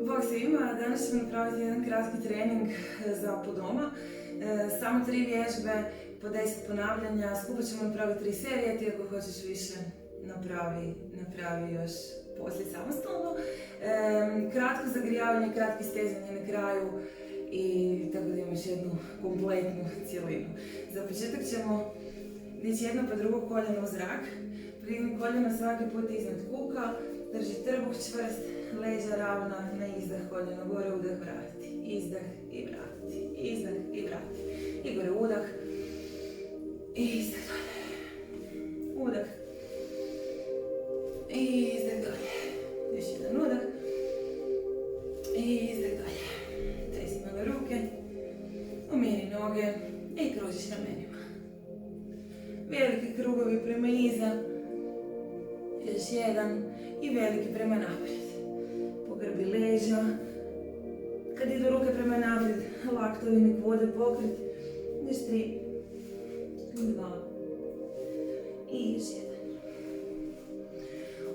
Bog svima, danas ćemo napraviti jedan kratki trening za podoma. Samo 3 vježbe po 10 ponavljanja, skupa ćemo napraviti 3 serije, ti ako hoćeš više napravi još poslije samostalno. Kratko zagrijavanje, kratki stezanje na kraju i tako da imaš jednu kompletnu cjelinu. Za početak ćemo dići jedno pa drugo koljeno u zrak. Prigni koljeno svaki put iznad kuka, drži trbuh čvrst, leđa ravna, na izdah koljeno gore, udah vrati, izdah i vrati, izdah i vrati. I gore udah, i izdah dolje, udah, i izdah dolje. Još jedan udah, i izdah dolje. Tresi malo ruke, umiri noge i kružiš ramenima. Veliki krugovi prema iza, još jedan i veliki prema naprijed. Pogrbi leđa. Kad idu ruke prema naprijed, laktovi nek vode pokret. Još 3, 2 i još 1.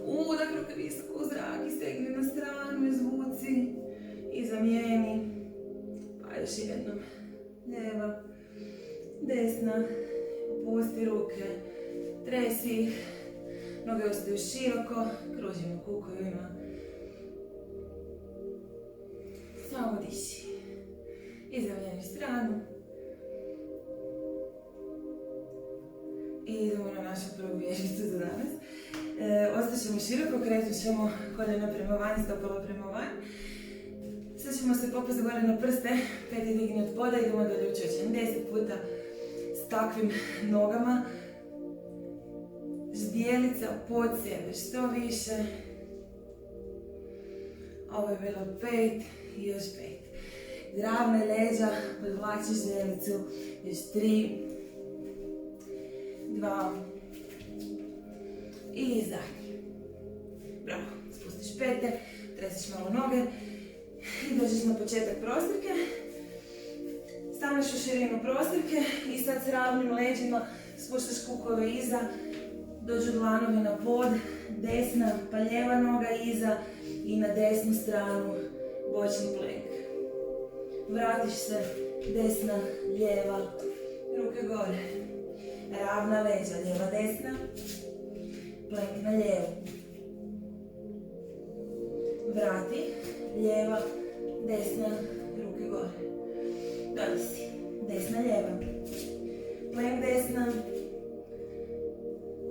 Udah ruke visoko u zrak i stegni na stranu, izvuci i zamijeni. Pa još jednom. Lijeva, desna, opusti ruke, tresi ih. Noge ostaju široko, kružimo kukovima. Samo diši. I zamijeni stranu. I idemo na našu prvu vježbicu za danas. Ostaćemo široko, kretut ćemo koljena prema van, stopala prema van. Sad ćemo se popasti gore na prste, peti digni od poda, idemo dolje u čečen 10 puta s takvim nogama. Ždjelica pod sebe što više. Ovo je bilo 5 i još 5. Ravne leđa, podvlači ždjelicu. Još 3, 2 i zadnji. Bravo, spustiš pete, tresiš malo noge i dođeš na početak prostirke. Staneš u širinu prostirke i sad s ravnim leđima spuštaš kukove iza. Dođu dlanovi na pod, desna pa lijeva noga iza i na desnu stranu bočni plank. Vratiš se, desna, lijeva, ruke gore. Ravna leđa, lijeva, desna, plank na lijevu. Vrati, lijeva, desna, ruke gore. Dolje si, desna, lijeva, plank desna,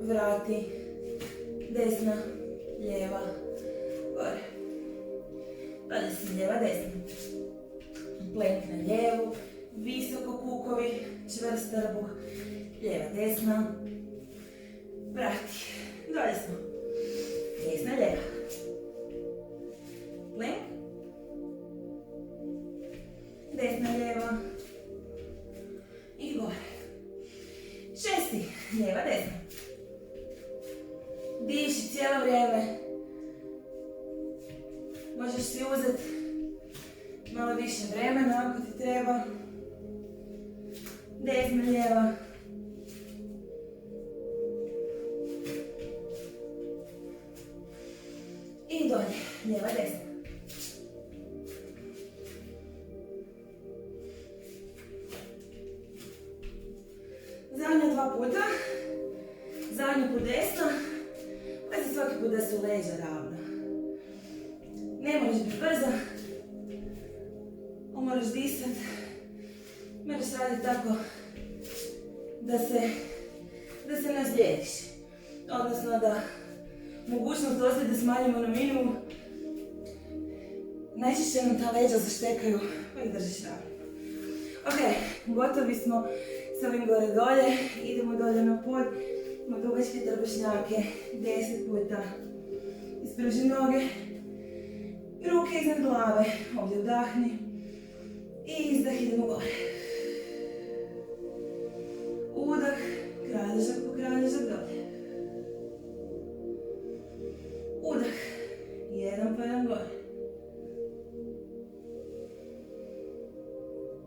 vrati, desna, lijeva, gore. Dolje si, lijeva, desna. Plank na lijevu, visoko kukovi, čvrst trbuh, lijeva, desna. Vrati, dolje smo. Desna, lijeva. Plank. Desna, lijeva. I gore. 6. Lijeva, desna. Diši cijelo vrijeme. Možeš si uzeti malo više vremena ako ti treba. Desna, lijeva. I dolje. Lijeva, desna. Zadnja 2 puta. Zadnji put desna. Pazi svaki put da su leđa ravna. Ne moraš biti brza. Moraš disat. Moraš raditi tako da se naslijediš. Odnosno da mogućnost ozljede smanjimo na minimum. Najčešće nam ta leđa zaštekaju pa ih držiš ravno. Ok, gotovi smo s ovim gore dolje. Idemo dolje na pod. Imamo dugačke trbušnjake, 10 puta. Ispruži noge, ruke iznad glave, ovdje udahni i izdah, idemo gore. Udah, kralježak po kralježak dolje. Udah, jedan pa jedan gore.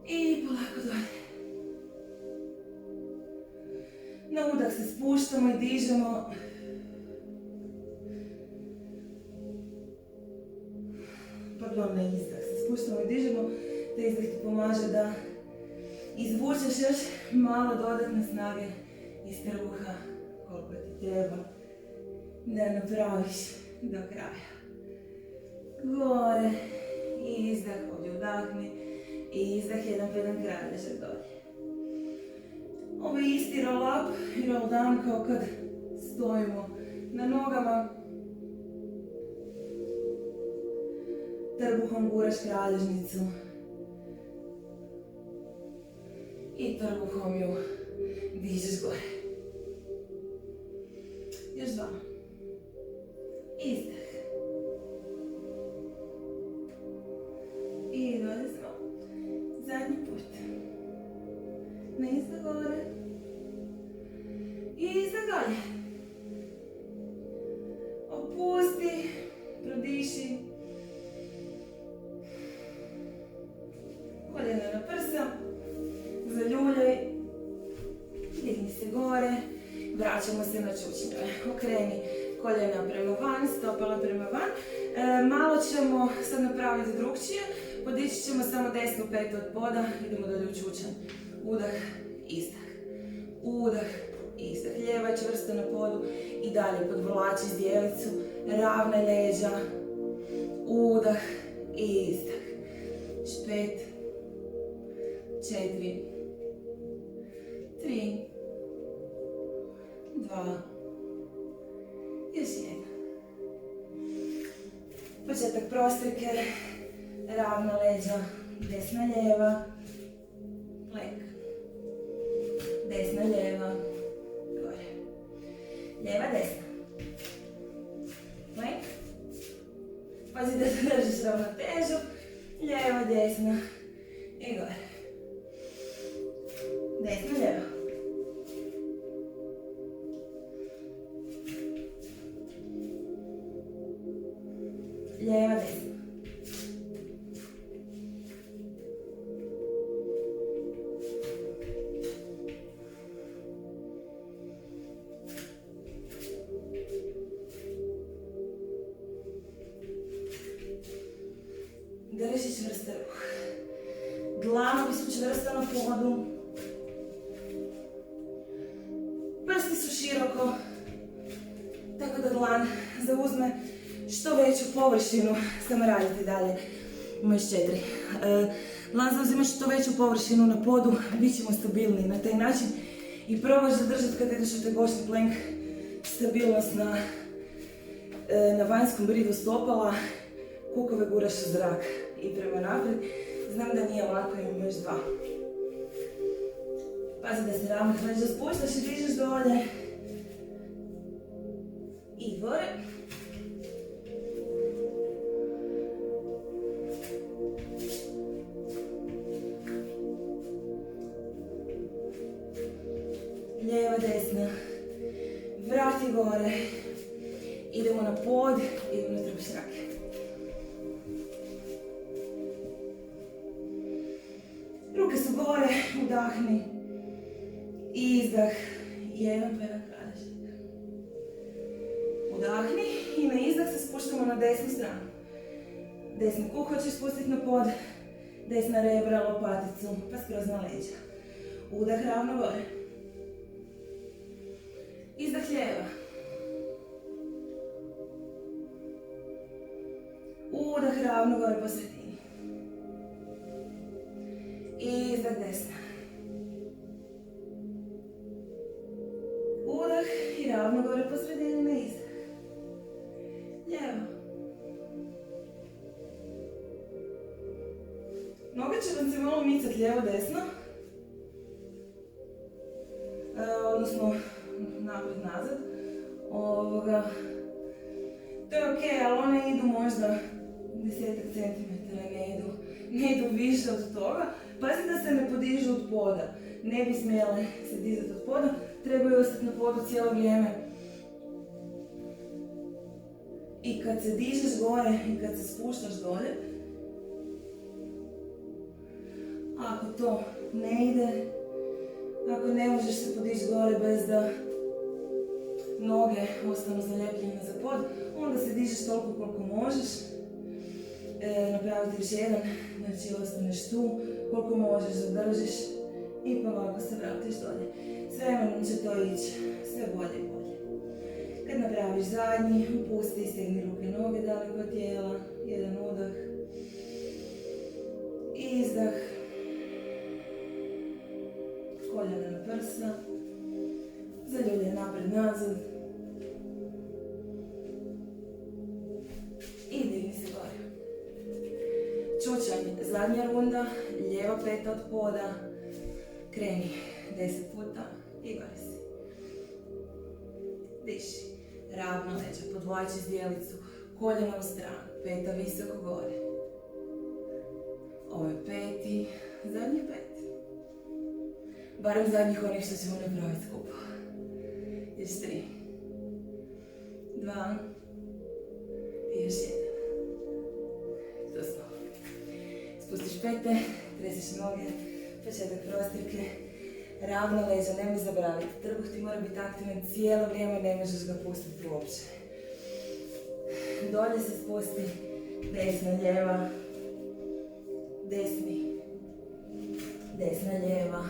I polako dolje. Na udah se spuštamo i dižemo. pardon, na izdah se spuštamo i dižemo, te izdah ti pomaže da izvučeš još malo dodatne snage iz trbuha koliko ti treba da napraviš do kraja. Gore, izdah, ovdje udahni, izdah, jedan pedan kraj ležak dolje. Ovo je isti roll up i roll down kao kad stojimo na nogama. Trbuhom guraš kralježnicu i trbuhom ju dižeš gore. Još dva. Izdah. I dolje smo. Zadnji put. Na izdah gore. I izdah dolje. Opusti. Prodiši. Koljena na prsa. Zaljuljaj. Digni se gore. Vraćamo se na čučnjeve. Okreni koljena prema van, stopala prema van. Malo ćemo sad napraviti drugčije. Podići ćemo samo desnu petu od poda. Idemo dalje u čučanj. Udah, izdah. Udah, izdah. Lijeva je čvrsto na podu. I dalje podvlači zdjelicu. Ravna leđa. Udah, izdah. 5, 4, 3, 2, još jedan. Početak prostrike, ravna leđa, desna lijeva, plank, desna lijeva, gore, lijeva desna, plank, pazi da se držiš ravnotežu, lijeva desna i gore, desna lijeva. Lijeva desna. Drži čvrsto ruh. Dlanovi su čvrsto na podu. Prsti su široko. Tako da dlan zauzme što veću površinu, samo radite dalje, ima još 4. Dlan zauzima što veću površinu na podu, bit ćemo stabilniji na taj način i probaš zadržati kad ideš u tegošni plank stabilnost na vanjskom bridu stopala, kukove guraš u zrak i prema naprijed. Znam da nije lako, imam još 2. Pazi da se ravnih leđa spuštaš i dižeš dolje i gore. Lijeva, desna, vrati gore, idemo na pod, idemo na trbušnjake. Ruke su gore, udahni, izdah, jedan pedan kralježnik. Udahni i na izdah se spuštamo na desnu stranu. Desni kuk hoćeš spustiti na pod, desna rebra, lopaticu, pa skroz na leđa. Udah ravno gore. Izdah lijeva. Udah ravno gore po sredini. Izdah desna. Udah i ravno gore po sredini na izdah. Lijeva. Noge će vam se malo micati lijevo-desno. Odnosno naprijed-nazad. To je ok, ali one idu možda 10 cm, ne idu više od toga. Pazi da se ne podižu od poda. Ne bi smjele se dizati od poda, trebaju ostati na podu cijelo vrijeme. I kad se dižeš gore i kad se spuštaš dolje, ako to ne ide, ako ne možeš se podići gore bez da noge ostanu zalijepljene za pod, onda se dižeš toliko koliko možeš napraviti još jedan, znači ostaneš tu, koliko možeš zadržiš i polako se vratiš dolje. S vremenom će to ići sve bolje i bolje. Kad napraviš zadnji, opusti, stegni ruke i noge daleko od tijela, jedan udah, izdah, koljena na prsa, zaljulje napred nazad i digni se gore. Čučanj, zadnja runda, lijeva peta od poda, kreni 10 puta i gore si. Diši, ravno leđa, podvlači zdjelicu, koljena u stranu, peta visoko gore. Ovo je peti, zadnji peti. Barem zadnjih onih što ćemo napraviti skupo. Još 3, 2 i još 1. To smo. Spustiš pete, tresiš noge, početak prostirke, ravno leđa, nemoj zaboraviti. Trbuh ti mora biti aktivan cijelo vrijeme, ne možeš ga pustiti uopće. Dolje se spusti, desna, lijeva, desni, desna, lijeva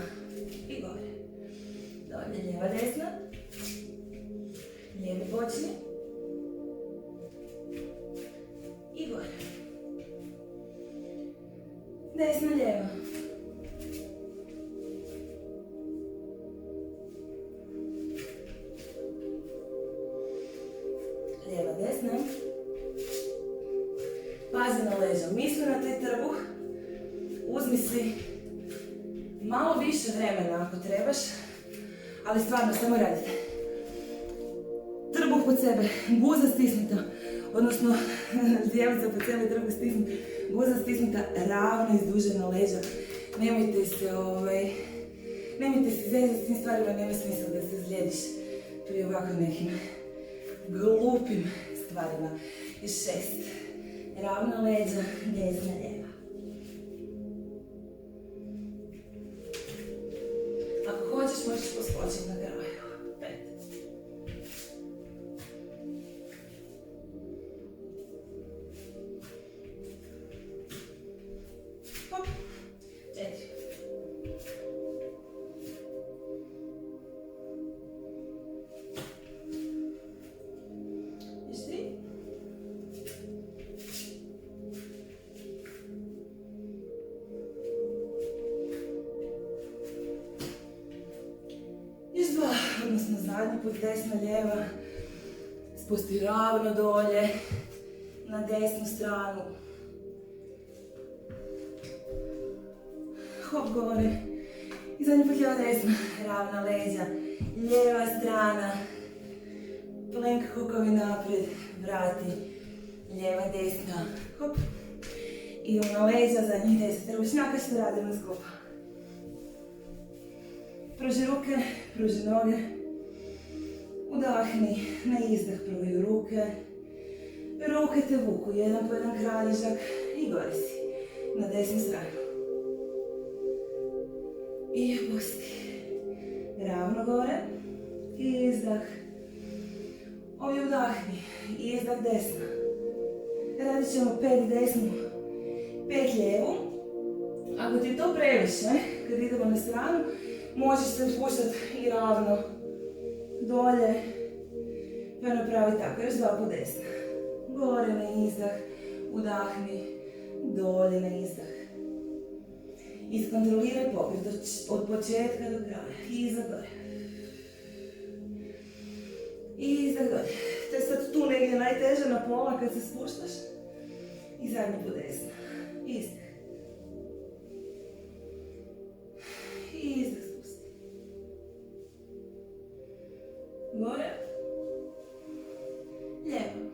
i gore. Dolje, lijeva, desna, lijevi počni i gore. Desna, lijeva. Lijeva, desna. Pazi na leđa, misli na taj trbuh. Uzmi si malo više vremena ako trebaš, ali stvarno samo radite. Trbuh pod sebe, guza stisnuta, odnosno ljevica pod sebe, trbuh stisnut, guza stisnuta, ravno izdužena leđa. Nemojte se zezati s tim stvarima, nema smisla da se zljediš pri ovako nekim glupim stvarima. I 6, ravna leđa, desna, lijeva. Ako hoćeš, možeš poskočiti na kraju. 5. Hop. 4. Još 3. Odnosno zadnji put, desna, lijeva, spusti ravno dolje, na desnu stranu, hop gore, i zadnji put lijeva, desna, ravna leđa, lijeva strana, plank hukovi naprijed, vrati, lijeva, desna, hop, idemo na leđa, zadnjih 10 ručnjaka što radimo skupa. Pruži ruke, pruži noge, udahni, na izdah pruži ruke, ruke te vuku, jedan po jedan kralježak i gore si, na desnu stranu. I opusti, ravno gore, izdah, ovdje udahni, izdah desna. Radit ćemo 5 desnu, 5 lijevu. Ako ti je to previše, kad idemo na stranu, možeš se spuštati i ravno dolje, pa napravi tako, još 2 po desna. Gore na izdah, udahni, dolje na izdah. Iskontroliraj pokret od početka do kraja. Izdah gore. Izdah gore. To je sad tu negdje najteže na pola kad se spuštaš. I zadnji po desna. Izdah. Izdah spusti. Gore. Lijevo.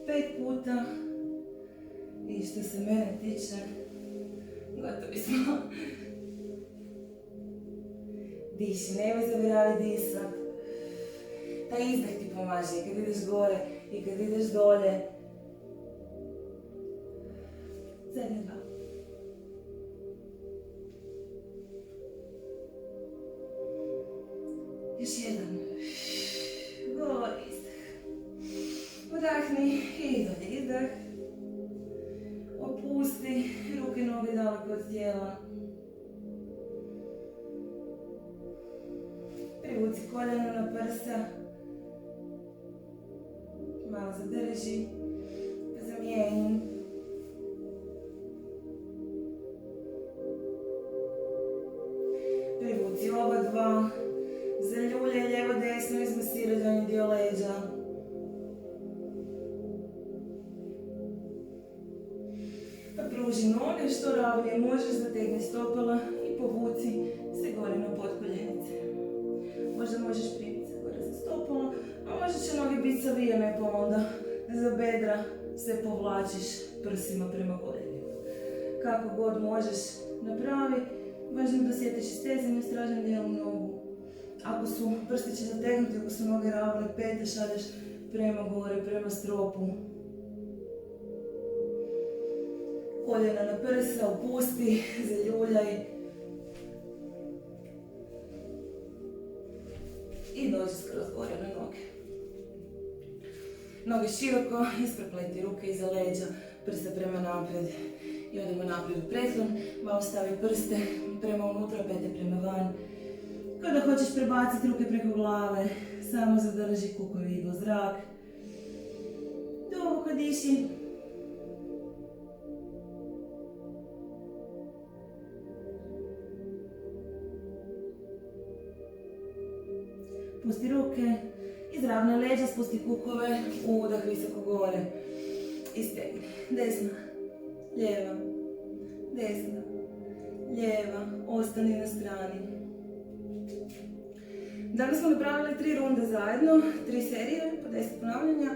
5 puta. I što se mene tiče, gotovi smo. Diši, nemoj zaboravi disat. Taj izdah ti pomaže i kad ideš gore i kad ideš dolje. Zadnje 2. Još jedan. Gore izdah. Udahni i dolje izdah. tijela. Privuci koljeno na prsa. Malo zadrži. Pa zamijeni. Privuci oba dva. Zaljulje lijevo desno, izmasiraj donji dio leđa. Pa pruži noge što ravnije možeš, zategni stopala i povuci se gore na potkoljenice. Možda možeš primiti se gore za stopala, a možda će noge biti savijene pa onda za bedra se povlačiš prsima prema koljenima. Kako god možeš napravi, važno da osjetiš stezanje u stražnjem dijelu nogu. Ako su prstići zategnuti, ako su noge ravne, pete šalješ prema gore, prema stropu. Koljena na prsa, opusti, zaljuljaj. I dođi skroz gore na noge. Noge široko, isprepleti ruke iza leđa, prste prema naprijed. I odemo naprijed u preklon, malo stavi prste prema unutra, pete prema van. Kada hoćeš prebaciti ruke preko glave, samo zadrži kukovi idu zrak. Duboko diši. Pusti ruke, izravni leđa, spusti kukove, udah visoko gore. Istegni. Desna, lijeva, desna, lijeva, ostani na strani. Danas smo napravili 3 runde zajedno, 3 serije, po 10 ponavljanja.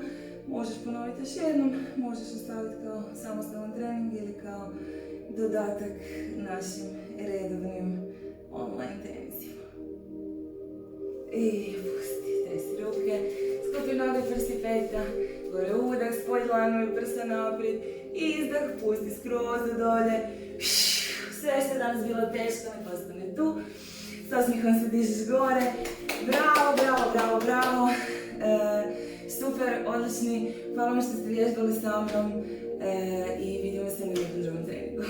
Možeš ponoviti još jednom, možeš ostaviti kao samostalan trening ili kao dodatak našim redovnim online treningsima. I pusti, tresi ruke, skupi noge, prsti peta, gore udah, spoj dlanu i prsa naprijed, izdah, pusti skroz do dolje. Sve što je danas bilo teško, nek ostane tu. S osmihom se dižeš gore. Bravo, bravo, bravo, bravo. Super, odlični. Hvala vam što ste vježbali sa mnom i vidimo se na drugom treningu.